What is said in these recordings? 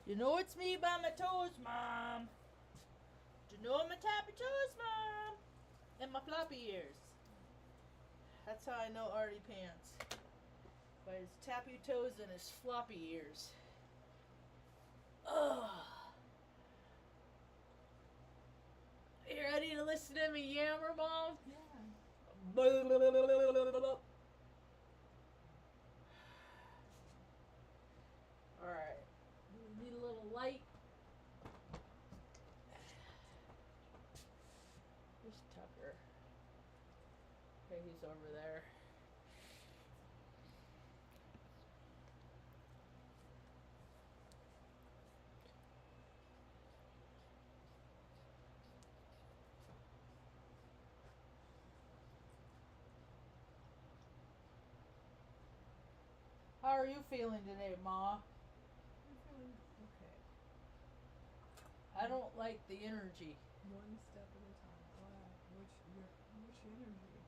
You know it's me by my toes, Mom. You know I'm a tappy toes, Mom. And my floppy ears. That's how I know Artie pants. By his tappy toes and his floppy ears. Ugh. You ready to listen to me yammer, Mom? Yeah. Alright. Need a little light. Where's Tucker? Okay, he's over there. How are you feeling today, Ma? I'm feeling okay. I don't like the energy. One step at a time. Wow. Which energy?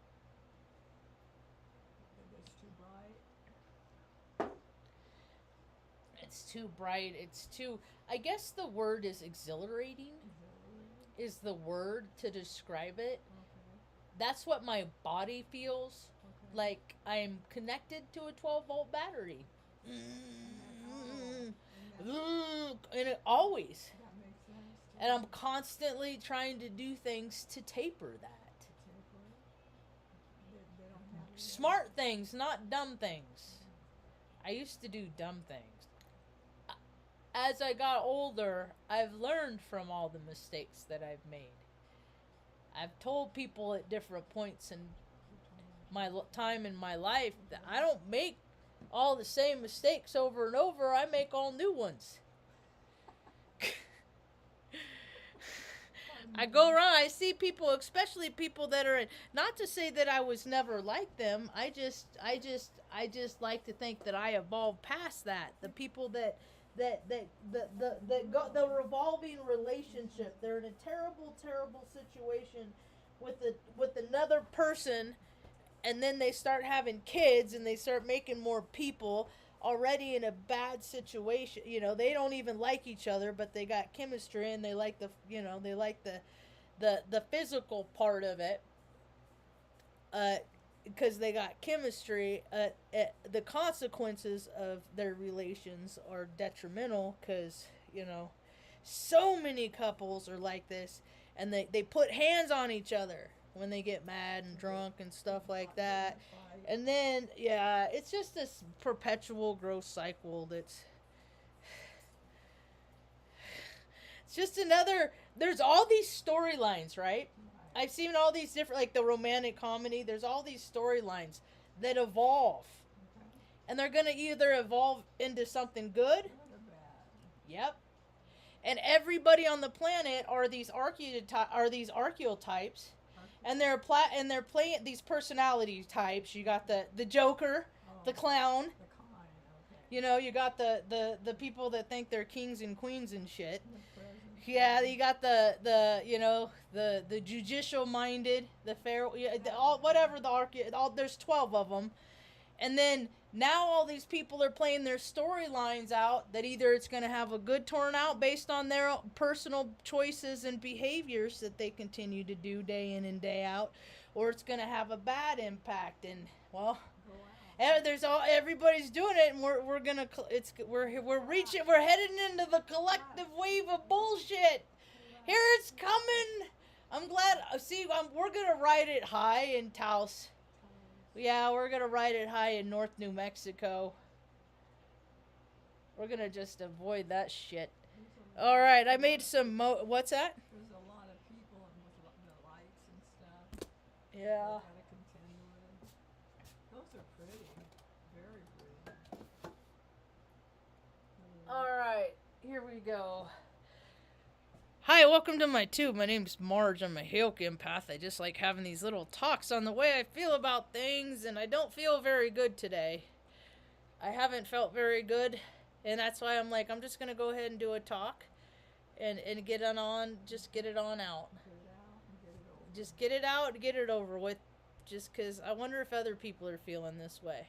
It's too bright. It's too bright. It's too. I guess the word is exhilarating, Exhilarating. is the word to describe it. Okay. That's what my body feels Okay. like. I'm connected to a 12-volt battery. And it always. That makes sense. And I'm constantly trying to do things to taper that. They don't have Smart things, not dumb things. I used to do dumb things. As I got older, I've learned from all the mistakes that I've made. I've told people at different points in my time in my life that I don't make all the same mistakes over and over. I make all new ones. I go around, I see people, especially people that are in, not to say that I was never like them. I just like to think that I evolved past that. The people that go the revolving relationship. They're in a terrible situation with another person, and then they start having kids and they start making more people already in a bad situation. They don't even like each other, but they got chemistry and they like the physical part of it. Because they got chemistry, the consequences of their relations are detrimental. Because so many couples are like this, and they put hands on each other when they get mad and drunk and stuff like that. And then, yeah, it's just this perpetual gross cycle that's. It's just another. There's all these storylines, right? I've seen all these different, like the romantic comedy, there's all these storylines that evolve. And they're going to either evolve into something good. Yep. And everybody on the planet are these archetypes, and they're playing these personality types. You got the Joker, the clown. You got the people that think they're kings and queens and shit. Yeah, you got the judicial minded, the fair, all whatever there's 12 of them. And then now all these people are playing their storylines out that either it's going to have a good turnout based on their personal choices and behaviors that they continue to do day in and day out, or it's going to have a bad impact. And well, everybody's doing it, and we're heading into the collective wave of bullshit. Here it's coming. I'm glad. We're gonna ride it high in Taos. Yeah, we're gonna ride it high in North New Mexico. We're gonna just avoid that shit. All right, I made some. What's that? There's a lot of people with the lights and stuff. Yeah. Those are pretty. Very pretty. Alright, here we go. Hi, welcome to my tube. My name's Marge. I'm a Hale empath. I just like having these little talks on the way I feel about things, and I don't feel very good today. I haven't felt very good, and that's why I'm like, I'm just going to go ahead and do a talk and get it on, just get it on out. Just get it out and get it over with, just because I wonder if other people are feeling this way.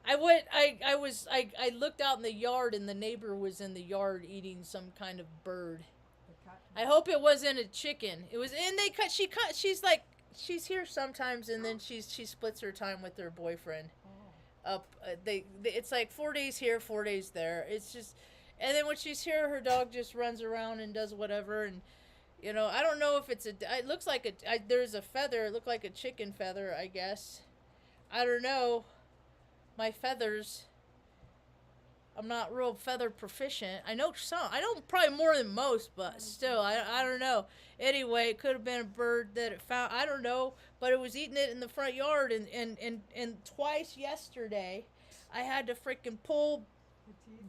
I looked out in the yard and the neighbor was in the yard eating some kind of bird. The cat. I hope it wasn't a chicken. It was, and she's like, she's here sometimes, and then she splits her time with her boyfriend. Oh. Up, it's like 4 days here, 4 days there. It's just, and then when she's here, her dog just runs around and does whatever, and you know, I don't know if it's it looks like there's a feather. It looked like a chicken feather, I guess. I don't know. My feathers. I'm not real feather proficient. I know some. I know probably more than most, but still, I don't know. Anyway, it could have been a bird that it found. I don't know, but it was eating it in the front yard, and twice yesterday, I had to freaking pull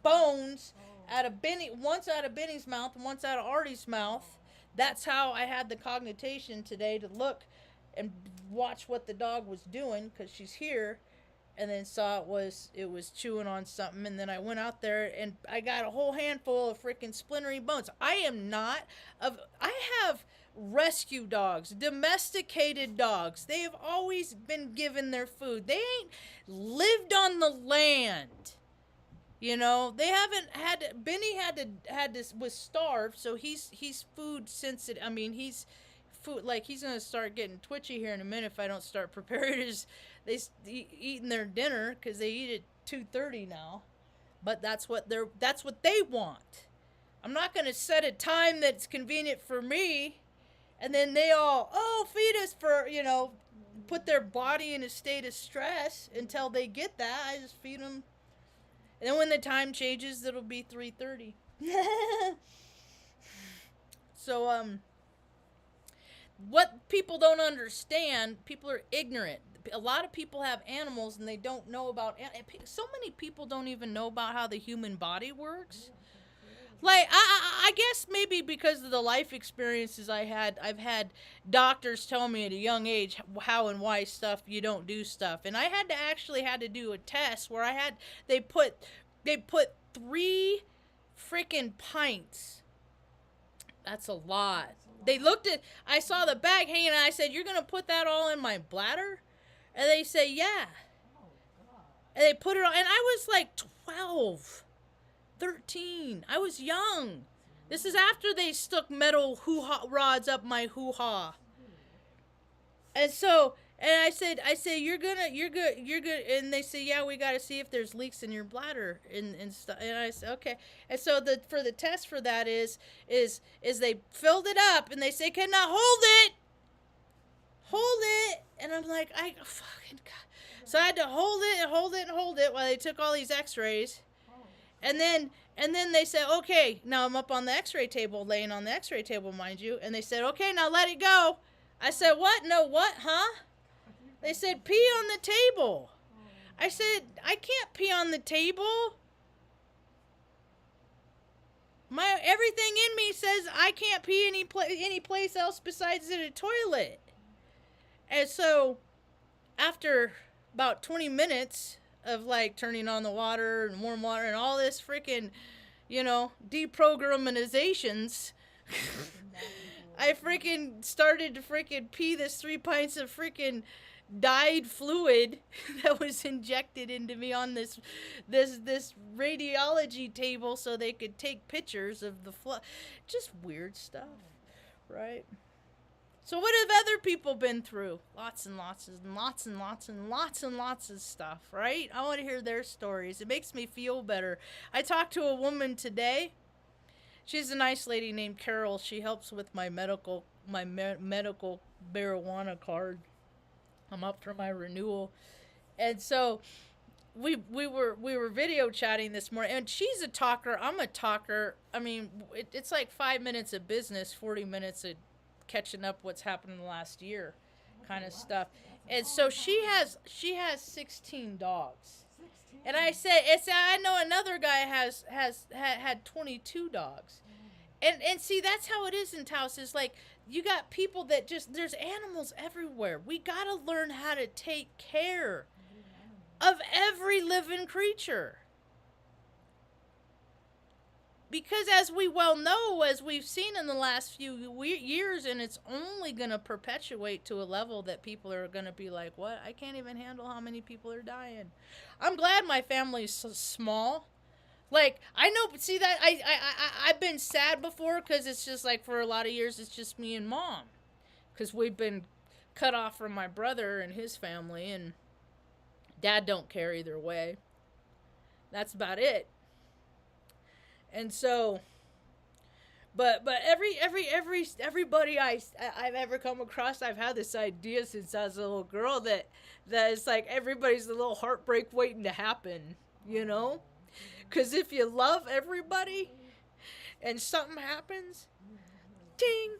bones out of Benny. Once out of Benny's mouth, and once out of Artie's mouth. That's how I had the cognition today to look and watch what the dog was doing because she's here. And then saw it was chewing on something, and then I went out there and I got a whole handful of freaking splintery bones. I have rescue dogs, domesticated dogs. They have always been given their food. They ain't lived on the land. You know, they haven't had Benny was starved, so he's food sensitive. I mean, he's food, like he's gonna start getting twitchy here in a minute if I don't start preparing eating their dinner because they eat at 2:30 now, but that's what they want. I'm not gonna set a time that's convenient for me, and then they all feed us for put their body in a state of stress until they get that. I just feed them, and then when the time changes, it'll be 3:30. So what people don't understand, people are ignorant. A lot of people have animals and they don't know about. So many people don't even know about how the human body works. Like I guess maybe because of the life experiences I've had doctors tell me at a young age how and why you don't do stuff, and I had to do a test where they put 3 freaking pints. That's a lot. I saw the bag hanging, and I said, "You're gonna put that all in my bladder?" And they say, "Yeah." And they put it on, and I was like 12, 13. I was young. This is after they stuck metal hoo-ha rods up my hoo-ha. And so, and I said, you're good. And they say, "Yeah, we got to see if there's leaks in your bladder and stuff." And I said, "Okay." And so for the test for that is they filled it up and they say, "Can I hold it?" And I'm like, I fucking God. So I had to hold it while they took all these x-rays. And then they said, "Okay," now I'm up on the x-ray table, laying on the x-ray table, mind you. And they said, "Okay, now let it go." I said, "What? No, what? Huh?" They said, "Pee on the table." I said, "I can't pee on the table. Everything in me says I can't pee any place else besides in a toilet." And so, after about 20 minutes of like turning on the water and warm water and all this freaking, deprogrammatizations, I freaking started to freaking pee this 3 pints of freaking dyed fluid that was injected into me on this radiology table so they could take pictures of the just weird stuff, right? So what have other people been through? Lots and lots and lots and lots and lots and lots of stuff, right? I want to hear their stories. It makes me feel better. I talked to a woman today. She's a nice lady named Carol. She helps with my medical marijuana card. I'm up for my renewal. And so we were video chatting this morning, and she's a talker. I'm a talker. I mean, it's like 5 minutes of business, 40 minutes of catching up what's happened in the last year kind of stuff. And so she has 16 dogs. And I said, I know another guy had 22 dogs. And see, that's how it is in Taos. Is like, you got people that there's animals everywhere. We got to learn how to take care of every living creature. because as we well know, as we've seen in the last few years, and it's only going to perpetuate to a level that people are going to be like, what? I can't even handle how many people are dying. I'm glad my family's so small. Like, I know, see that, I've been sad before, because it's just like, for a lot of years, it's just me and Mom. Because we've been cut off from my brother and his family, and Dad don't care either way. That's about it. And so, but everybody I've ever come across, I've had this idea since I was a little girl that it's like everybody's a little heartbreak waiting to happen, you know? Because if you love everybody and something happens, ding,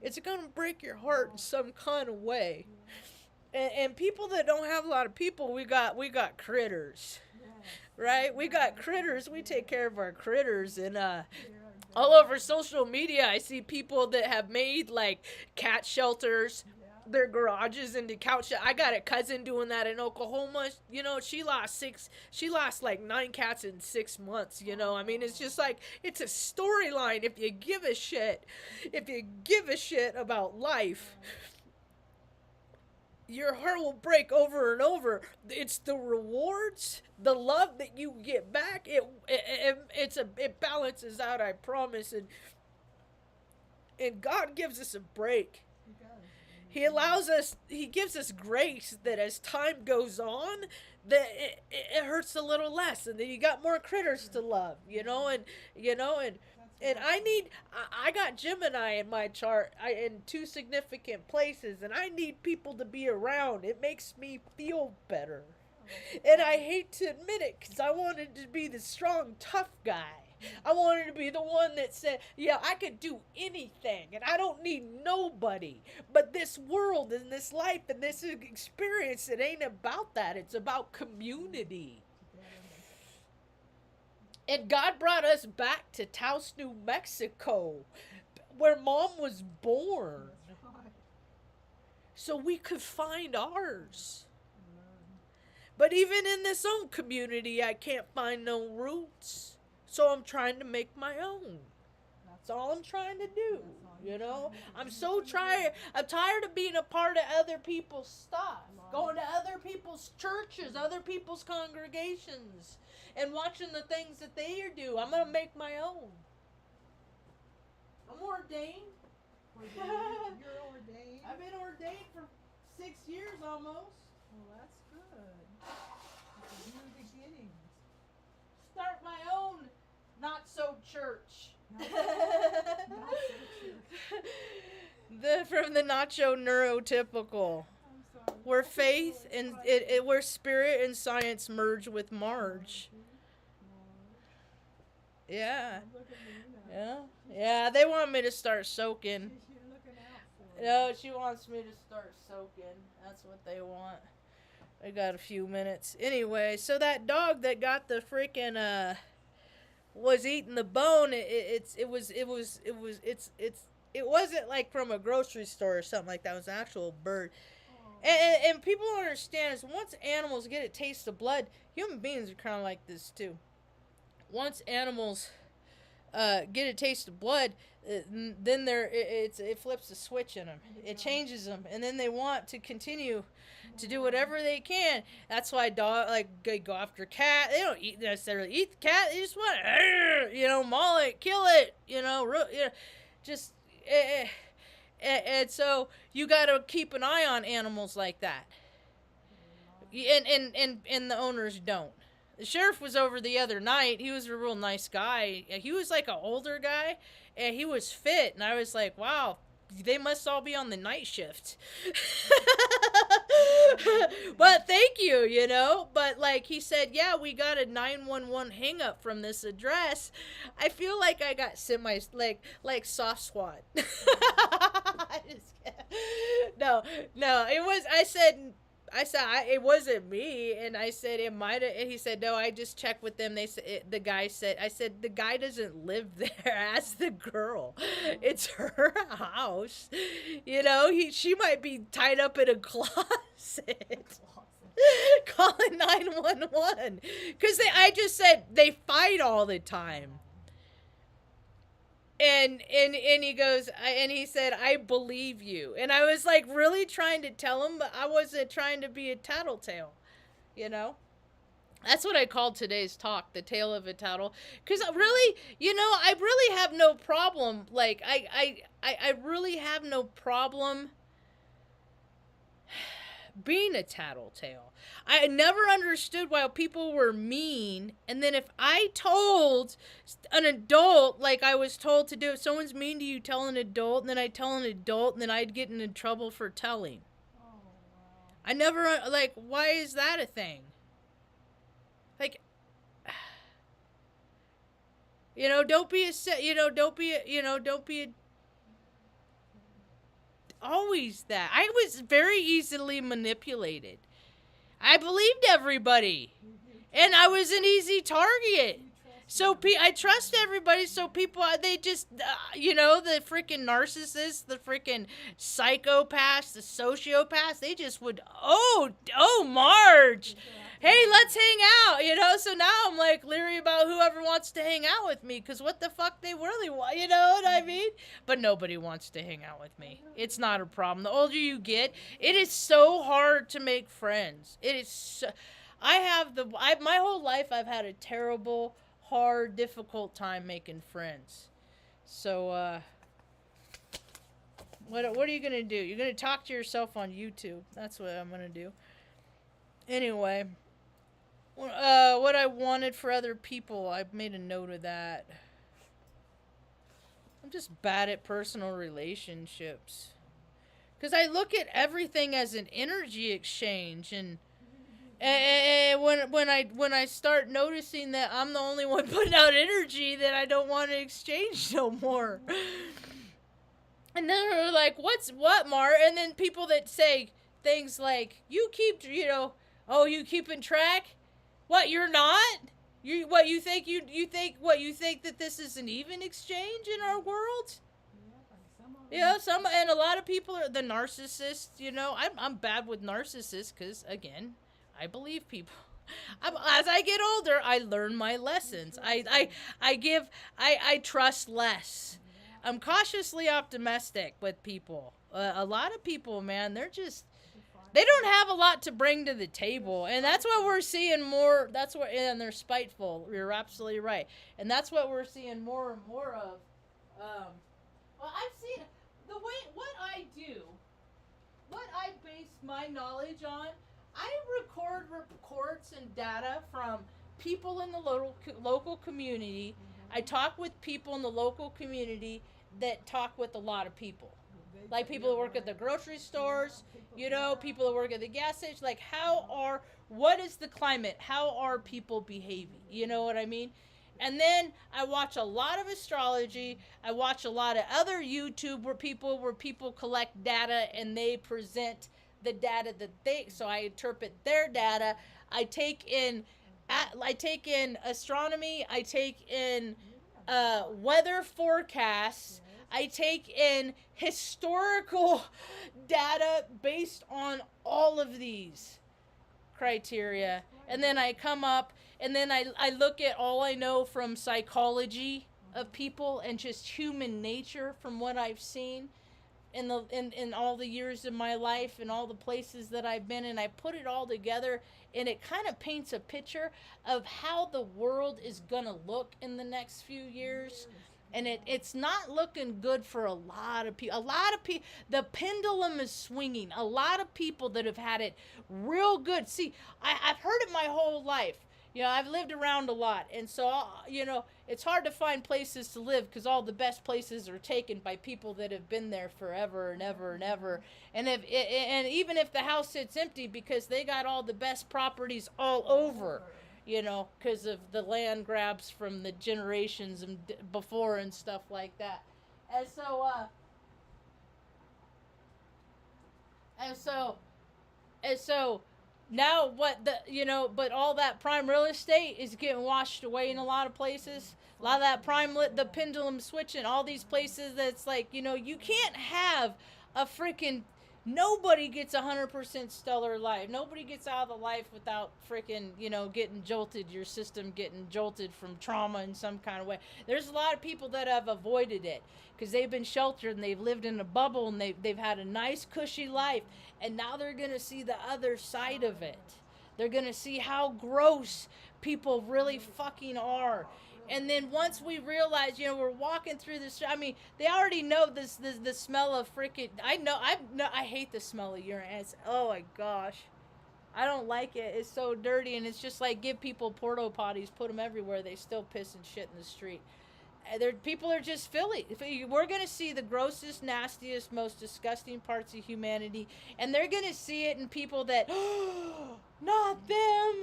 it's gonna break your heart in some kind of way. And people that don't have a lot of people, we got critters. Right? We got critters. We take care of our critters. And all over social media, I see people that have made, like, cat shelters, their garages into couch. I got a cousin doing that in Oklahoma. You know, she lost like 9 cats in 6 months, you know. I mean, it's just like, it's a storyline if you give a shit. If you give a shit about life, your heart will break over and over. It's the rewards, the love that you get back. It balances out, I promise. And God gives us a break. He allows us. He gives us grace that as time goes on, that it hurts a little less, and then you got more critters to love. And I got Gemini in my chart in 2 significant places, and I need people to be around. It makes me feel better. And I hate to admit it, because I wanted to be the strong, tough guy. I wanted to be the one that said, yeah, I could do anything, and I don't need nobody. But this world and this life and this experience, it ain't about that. It's about community. And God brought us back to Taos, New Mexico, where Mom was born, so we could find ours. But even in this own community, I can't find no roots, so I'm trying to make my own. That's all I'm trying to do, you know? I'm tired of being a part of other people's stuff, going to other people's churches, other people's congregations, and watching the things that they do. I'm going to make my own. I'm ordained. You're ordained? I've been ordained for 6 years almost. Well, that's good. It's a new beginning. Start my own not-so-church. From the nacho neurotypical. Where faith and where spirit and science merge with Marge. Yeah. Yeah, they want me to start soaking. No, she wants me to start soaking. That's what they want. I got a few minutes. Anyway, so that dog that got the freaking was eating the bone. It wasn't like from a grocery store or something like that. It was an actual bird. And people don't understand is once animals get a taste of blood, human beings are kind of like this too. Once animals get a taste of blood, then it flips a switch in them. It changes them, and then they want to continue to do whatever they can. That's why they go after cat. They don't necessarily eat the cat. They just want to, maul it, kill it, just. And so you got to keep an eye on animals like that. And the owners don't. The sheriff was over the other night. He was a real nice guy. He was like an older guy, and he was fit. And I was like, wow, they must all be on the night shift. But thank you, But like he said, yeah, we got a 911 hang up from this address. I feel like I got like soft SWAT. No, it was, I said, it wasn't me, and I said it might have, and he said, no, I just checked with them. They said, the guy said, I said, the guy doesn't live there. Ask the girl. It's her house. She might be tied up in a closet. Calling 911. Because I just said, they fight all the time. and he goes, and he said, "I believe you." And I was like really trying to tell him, but I wasn't trying to be a tattletale, you know. That's what I called today's talk, the tale of a tattle. Because really, I really have no problem. Like, I really have no problem being a tattletale. I never understood why people were mean, and then if I told an adult, like I was told to do, if someone's mean to you, tell an adult, and then I tell an adult, and then I'd get in trouble for telling. Oh, wow. I never, like, why is that a thing? Like, don't be always that. I was very easily manipulated. I believed everybody, and I was an easy target. So I trust everybody. So people, they just, the freaking narcissists, the freaking psychopaths, the sociopaths, they just would, oh, Marge, hey, let's hang out, So now I'm like leery about whoever wants to hang out with me, because what the fuck they really want, you know what I mean? But nobody wants to hang out with me. It's not a problem. The older you get, it is so hard to make friends. It is so, my whole life I've had a terrible, hard, difficult time making friends. So, what are you going to do? You're going to talk to yourself on YouTube. That's what I'm going to do. Anyway, what I wanted for other people, I've made a note of that. I'm just bad at personal relationships. Because I look at everything as an energy exchange, and when I start noticing that I'm the only one putting out energy, then I don't want to exchange no more. And then they're like, what, Mar? And then people that say things like, you keep, you keeping track? What, you're not? You think that this is an even exchange in our world? And a lot of people are the narcissists, I'm bad with narcissists because, again, I believe people. As I get older, I learn my lessons. I trust less. I'm cautiously optimistic with people. A lot of people, man, they don't have a lot to bring to the table, and that's what we're seeing more. And they're spiteful. You're absolutely right, and that's what we're seeing more and more of. Well, I've seen the way what I base my knowledge on. I record reports and data from people in the local community. I talk with people in the local community that talk with a lot of people. Like people that work at the grocery stores, people that work at the gas station. Like, what is the climate? How are people behaving? You know what I mean? And then I watch a lot of astrology. I watch a lot of other YouTube where people collect data and they present the data so I interpret their data. I take in astronomy. I take in weather forecasts. I take in historical data based on all of these criteria. And then I come up and then I look at all I know from psychology of people and just human nature from what I've seen in all the years of my life and all the places that I've been, and I put it all together, and it kind of paints a picture of how the world is going to look in the next few years. And it's not looking good for a lot of people. The pendulum is swinging. A lot of people that have had it real good. See, I've heard it my whole life. I've lived around a lot. And so, it's hard to find places to live because all the best places are taken by people that have been there forever and ever and ever. And even if the house sits empty because they got all the best properties all over. Because of the land grabs from the generations and before and stuff like that. And so now but all that prime real estate is getting washed away in a lot of places. A lot of that the pendulum switching, all these places that's like, you can't have a freaking Nobody gets 100% stellar life. Nobody gets out of the life without freaking, getting jolted, your system getting jolted from trauma in some kind of way. There's a lot of people that have avoided it because they've been sheltered and they've lived in a bubble and they've had a nice, cushy life. And now they're going to see the other side of it. They're going to see how gross people really fucking are. And then once we realize, we're walking through this. I mean, they already know this the smell of freaking. I hate the smell of urine. Oh my gosh, I don't like it. It's so dirty, and it's just like give people porta potties, put them everywhere. They still piss and shit in the street. People are just filthy. We're gonna see the grossest, nastiest, most disgusting parts of humanity, and they're gonna see it in people that, not them.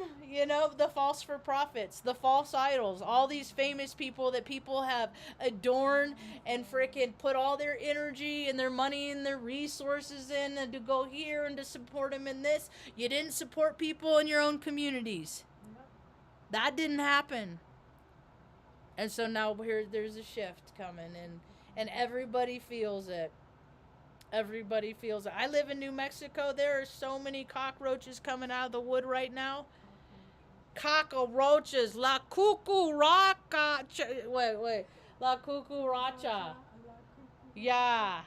The false for profits, the false idols, all these famous people that people have adorned and freaking put all their energy and their money and their resources in, and to go here and to support them in this. You didn't support people in your own communities. That didn't happen. And so now there's a shift coming, and everybody feels it. Everybody feels it. I live in New Mexico. There are so many cockroaches coming out of the wood right now. Cockroaches. La cucuracha. Wait. La cucuracha. Yeah.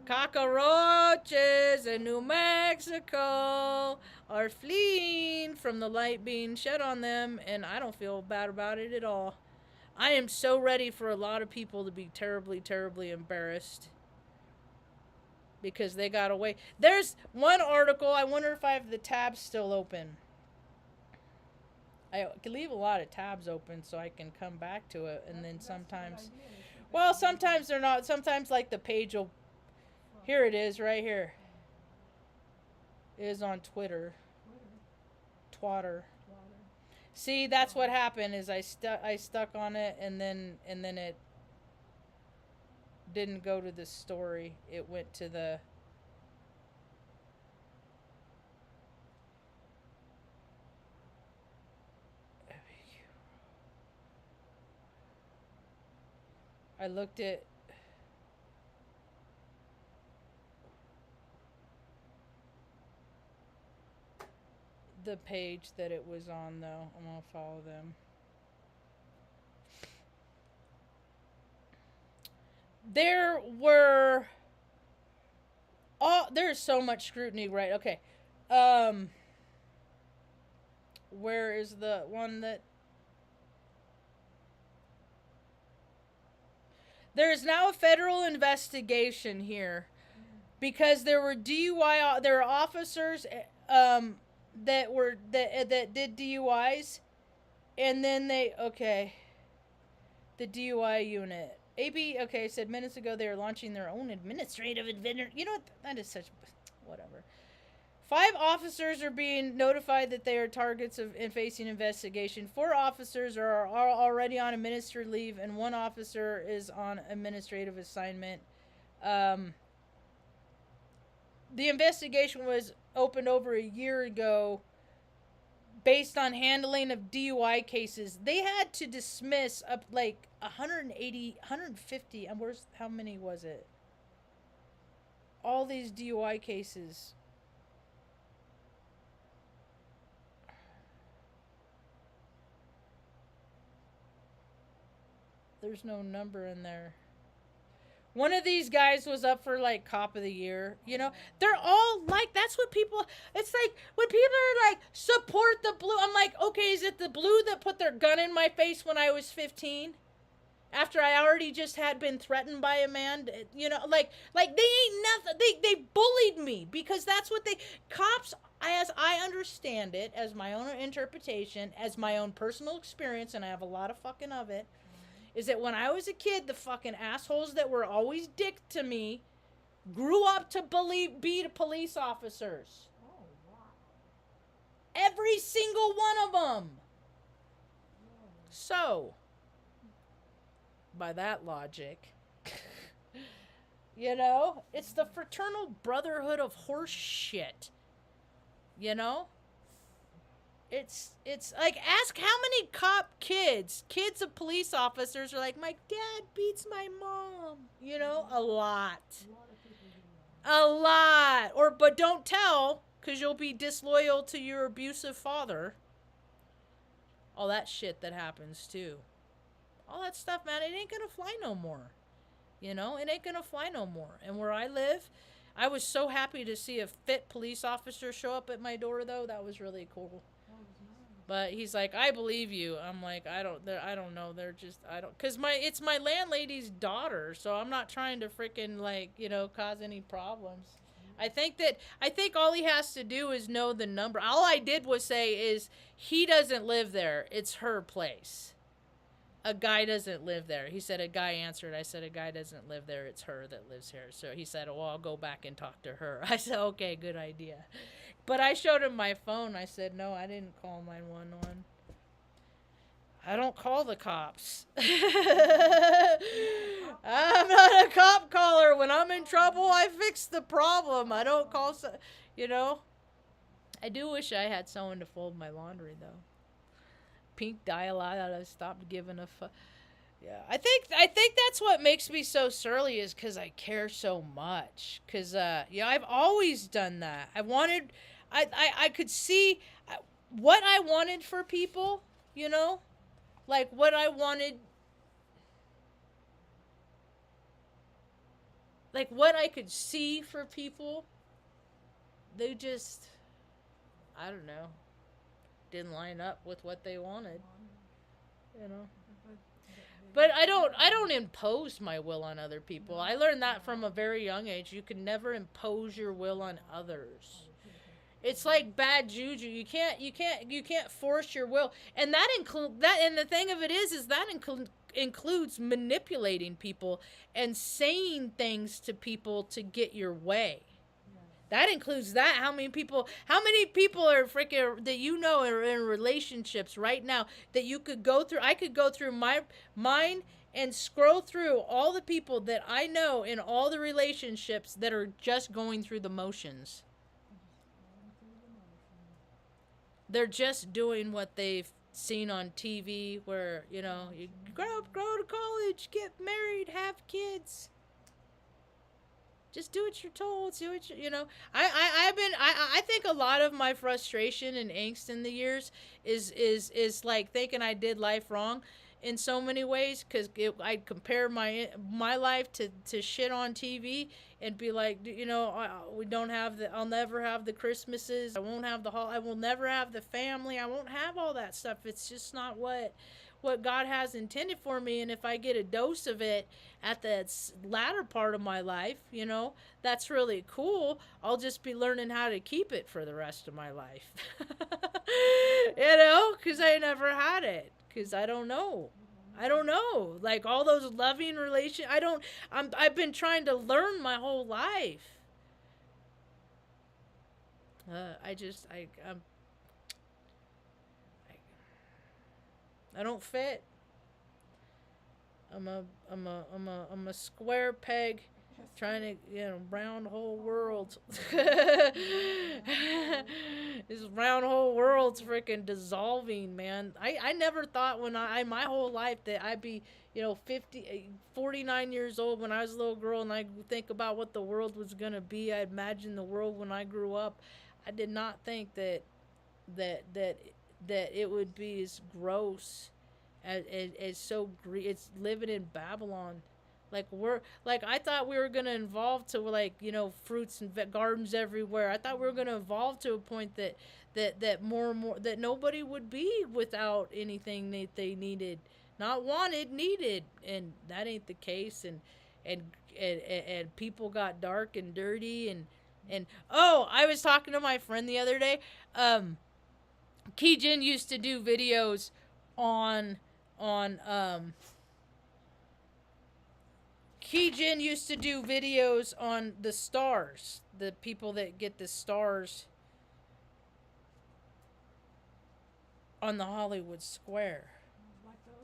Cockroaches in New Mexico are fleeing from the light being shed on them, and I don't feel bad about it at all. I am so ready for a lot of people to be terribly, terribly embarrassed because they got away. There's one article. I wonder if I have the tabs still open. I can leave a lot of tabs open so I can come back to it, and then sometimes, sometimes they're not. Sometimes like the page will. Here it is, right here. It is on Twitter. Twatter. See, that's what happened. Is I stuck on it, and then it didn't go to the story. It went to the. I looked at. The page that it was on, though. I'm gonna follow them. There's so much scrutiny, right? Okay. Where is the one that there is now a federal investigation here because there were DUI. There are officers that did DUIs, and then the DUI unit. AB said minutes ago they are launching their own administrative adventure. You know what? That is such whatever. 5 officers are being notified that they are targets of and facing investigation. 4 officers are already on administrative leave, and 1 officer is on administrative assignment. The investigation was opened over a year ago based on handling of DUI cases. They had to dismiss up like 180, 150, and how many was it? All these DUI cases. There's no number in there. One of these guys was up for like cop of the year. They're all like, that's what people, it's like when people are like, support the blue. I'm like, okay, is it the blue that put their gun in my face when I was 15? After I already just had been threatened by a man, like they ain't nothing. They bullied me because that's what cops, as I understand it, as my own interpretation, as my own personal experience, and I have a lot of fucking of it, is that when I was a kid, the fucking assholes that were always dick to me grew up to be police officers. Oh, wow. Every single one of them. So, by that logic, it's the fraternal brotherhood of horse shit. It's like, ask how many kids of police officers are like, my dad beats my mom. A lot. A lot. But don't tell, because you'll be disloyal to your abusive father. All that shit that happens, too. All that stuff, man, it ain't gonna fly no more. You know, it ain't gonna fly no more. And where I live, I was so happy to see a fit police officer show up at my door, though. That was really cool. But he's like, I believe you. I'm like, I don't know. They're just, I don't, cause it's my landlady's daughter, so I'm not trying to freaking like, you know, cause any problems. I think all he has to do is know the number. All I did was say is he doesn't live there. It's her place. A guy doesn't live there. He said a guy answered. I said a guy doesn't live there. It's her that lives here. So he said, well, I'll go back and talk to her. I said, okay, good idea. But I showed him my phone. I said, no, I didn't call 911. I don't call the cops. I'm not a cop caller. When I'm in trouble, I fix the problem. I don't call, you know. I do wish I had someone to fold my laundry, though. Pink dial out. I stopped giving a fuck. Yeah, I think that's what makes me so surly is because I care so much. Because yeah, I've always done that. I could see what I wanted for people. You know, like what I wanted, like what I could see for people. They just, I don't know, didn't line up with what they wanted. You know. But I don't impose my will on other people. I learned that from a very young age. You can never impose your will on others. It's like bad juju. You can't force your will. And that and the thing of it is that includes manipulating people and saying things to people to get your way. That includes that. How many people are freaking that you know are in relationships right now that you could go through? I could go through mine and scroll through all the people that I know in all the relationships that are just going through the motions. They're just doing what they've seen on TV where, you know, you grow to college, get married, have kids. Just do what you're told. Do what you know. I think a lot of my frustration and angst in the years is like thinking I did life wrong, in so many ways, because I'd compare my life to shit on TV and be like, you know, we don't have I'll never have the Christmases. I won't have I will never have the family. I won't have all that stuff. It's just not what God has intended for me. And if I get a dose of it at the latter part of my life, you know, that's really cool. I'll just be learning how to keep it for the rest of my life. You know, because I never had it. Because I don't know. Like all those loving relations. I've been trying to learn my whole life. I don't fit. I'm a square peg trying to, you know, round whole world. This round whole world's freaking dissolving, man. I never thought my whole life that I'd be, you know, 49 years old when I was a little girl, and I think about what the world was going to be. I imagined the world when I grew up. I did not think that it would be as gross as it's living in Babylon. I thought we were gonna evolve to, like, you know, fruits and gardens everywhere. I thought we were gonna evolve to a point that more and more that nobody would be without anything that they needed, not wanted, needed, and that ain't the case. And people got dark and dirty and oh, I was talking to my friend the other day. Keijin used to do videos on the stars, the people that get the stars on the Hollywood Square. Like those?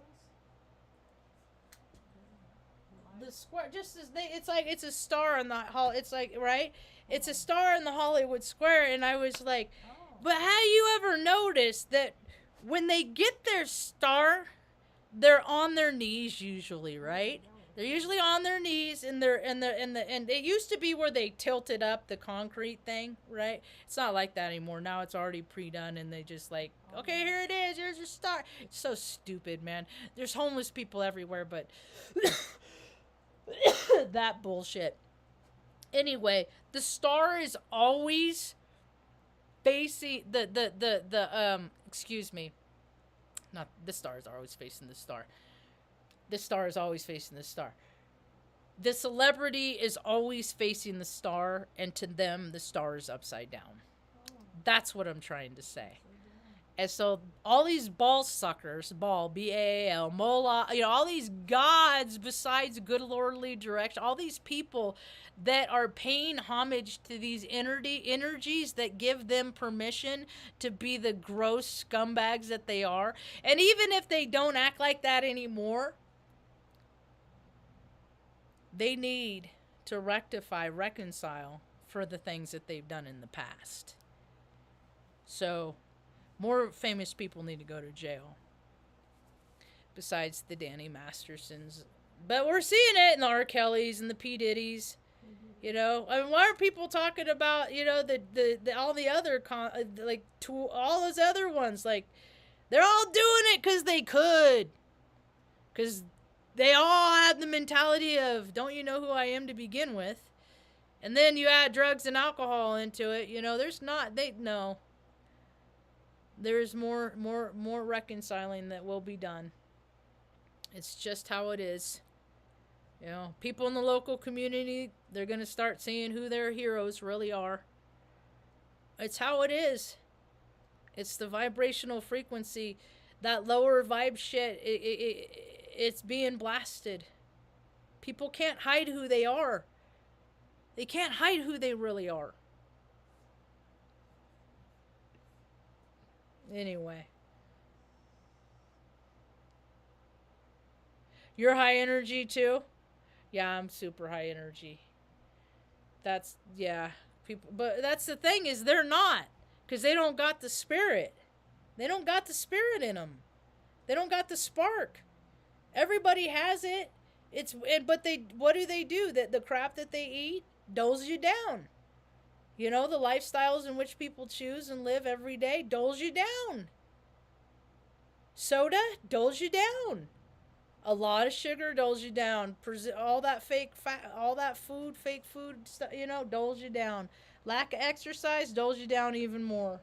The square, just as it's like it's a star on the it's like, right? It's a star in the Hollywood Square, and I was like, but have you ever noticed that when they get their star, they're on their knees usually, right? They're usually on their knees, and it used to be where they tilted up the concrete thing, right? It's not like that anymore. Now it's already pre-done, and they just like, okay, here it is. Here's your star. It's so stupid, man. There's homeless people everywhere, but that bullshit. Anyway, the star is always facing excuse me. Not the stars are always facing the star. The star is always facing the star. The celebrity is always facing the star, and to them, the star is upside down. That's what I'm trying to say. And so all these ball suckers, B-A-A-L, Mola, all these gods besides good lordly direction, all these people that are paying homage to these energies that give them permission to be the gross scumbags that they are. And even if they don't act like that anymore, they need to reconcile for the things that they've done in the past. So, more famous people need to go to jail. Besides the Danny Mastersons. But we're seeing it in the R. Kellys and the P. Diddy's. Why are people talking about, the all the other, all those other ones? Like, they're all doing it because they could. Because they all had the mentality of, don't you know who I am to begin with? And then you add drugs and alcohol into it. There's more reconciling that will be done. It's just how it is. People in the local community, they're going to start seeing who their heroes really are. It's how it is. It's the vibrational frequency. That lower vibe shit, it's being blasted. People can't hide who they are. They can't hide who they really are. Anyway. You're high energy too? Yeah, I'm super high energy. People, but that's the thing is they're not. Because they don't got the spirit. They don't got the spirit in them. They don't got the spark. Everybody has it. What do they do? The crap that they eat doles you down. The lifestyles in which people choose and live every day doles you down. Soda doles you down. A lot of sugar doles you down. All that fake fat, all that fake food stuff, doles you down. Lack of exercise doles you down even more.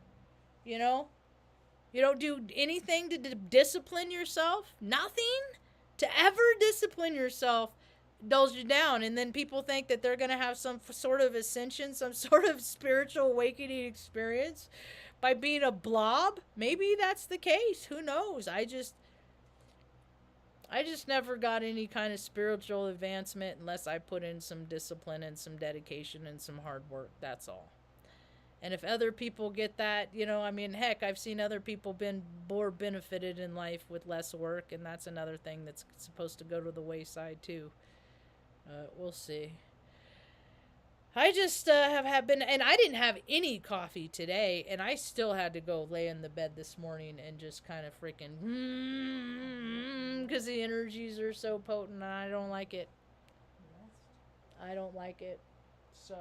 You don't do anything to discipline yourself. Nothing to ever discipline yourself dulls you down. And then people think that they're going to have some sort of ascension, some sort of spiritual awakening experience by being a blob. Maybe that's the case. Who knows? I just never got any kind of spiritual advancement unless I put in some discipline and some dedication and some hard work. That's all. And if other people get that, heck, I've seen other people been more benefited in life with less work, and that's another thing that's supposed to go to the wayside too. We'll see. I just have been, and I didn't have any coffee today, and I still had to go lay in the bed this morning and just kind of freaking, because the energies are so potent, and I don't like it. I don't like it. So,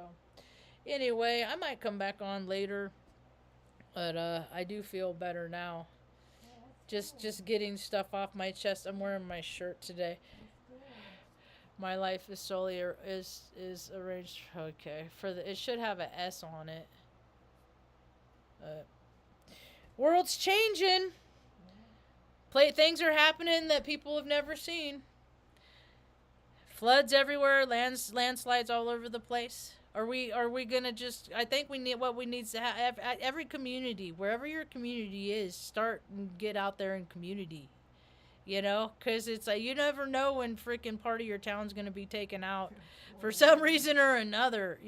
anyway, I might come back on later, but I do feel better now. Just getting stuff off my chest. I'm wearing my shirt today. My life is solely is arranged. Okay, it should have a S on it. World's changing. Things are happening that people have never seen. Floods everywhere, landslides all over the place. Are we gonna just? I think we need what we need to have. Every community, wherever your community is, start and get out there in community. Because it's like you never know when freaking part of your town's going to be taken out for some reason or another,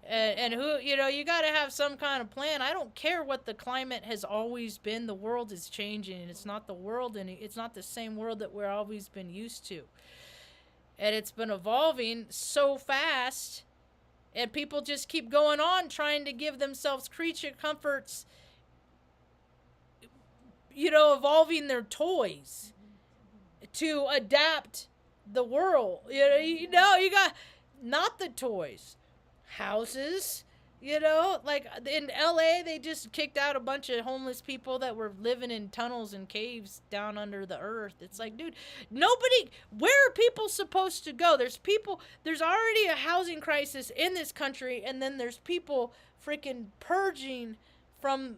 and who, you got to have some kind of plan. I don't care what the climate has always been. The world is changing, and it's not the world, and it's not the same world that we're always been used to. And it's been evolving so fast, and people just keep going on trying to give themselves creature comforts, evolving their toys to adapt the world. You got not the toys, houses. Like in LA, they just kicked out a bunch of homeless people that were living in tunnels and caves down under the earth. It's like, dude, nobody, where are people supposed to go? There's already a housing crisis in this country, and then there's people freaking purging from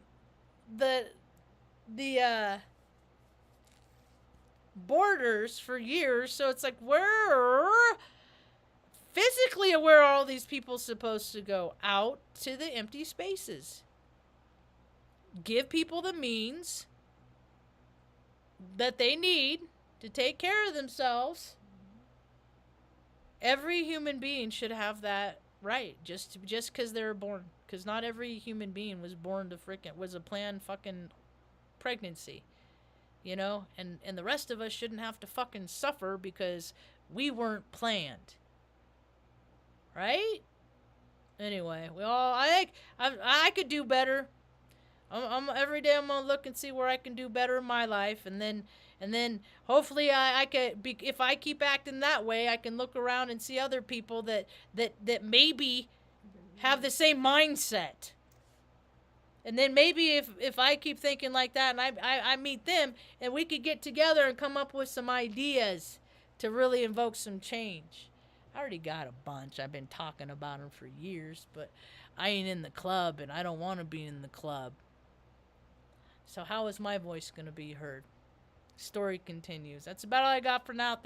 the borders for years. So it's like, where physically, where are all these people supposed to go? Out to the empty spaces. Give people the means that they need to take care of themselves. Every human being should have that right, just because they were born. Because not every human being was born to was a planned fucking pregnancy. And the rest of us shouldn't have to fucking suffer because we weren't planned. Right? Anyway, I think I could do better. I'm every day I'm gonna look and see where I can do better in my life, and then hopefully I could be, if I keep acting that way, I can look around and see other people that maybe have the same mindset. And then maybe if I keep thinking like that and I meet them, and we could get together and come up with some ideas to really invoke some change. I already got a bunch. I've been talking about them for years, but I ain't in the club, and I don't want to be in the club. So how is my voice going to be heard? Story continues. That's about all I got for now. Thank